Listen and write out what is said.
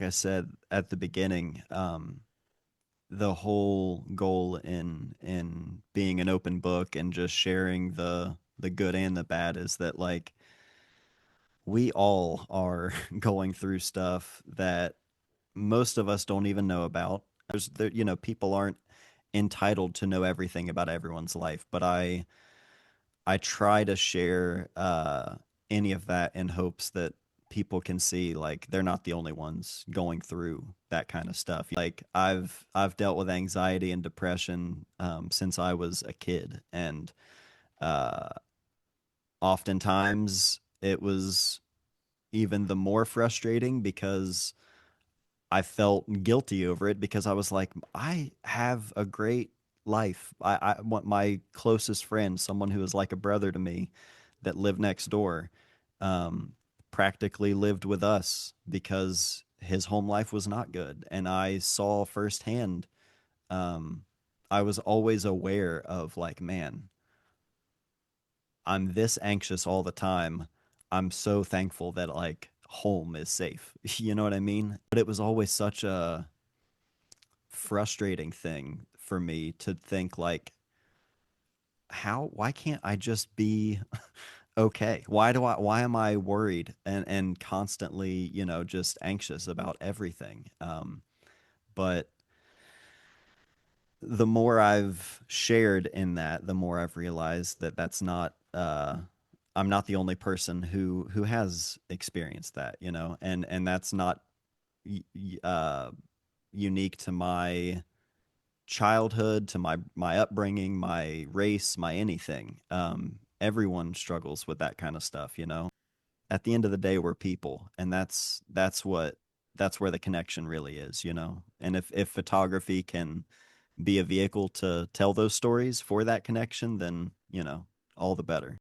I said at the beginning, the whole goal in being an open book and just sharing the good and the bad is that like we all are going through stuff that most of us don't even know about. People aren't entitled to know everything about everyone's life, but I try to share any of that in hopes that people can see like they're not the only ones going through that kind of stuff. Like I've dealt with anxiety and depression since I was a kid, and uh, oftentimes it was even the more frustrating because I felt guilty over it because I was like, I have a great life. I want my closest friend, someone who is like a brother to me that lived next door, um, practically lived with us because his home life was not good. And I saw firsthand, um, I was always aware of like, man, I'm this anxious all the time. I'm so thankful that like home is safe. You know what I mean? But it was always such a frustrating thing for me to think like why can't I just be okay? Why am I worried and constantly, just anxious about everything? But the more I've shared in that, the more I've realized that that's not I'm not the only person who has experienced that, and that's not unique to my childhood, to my upbringing, my race, my anything. Everyone struggles with that kind of stuff. At the end of the day, we're people, and that's where the connection really is. And if photography can be a vehicle to tell those stories for that connection, then all the better.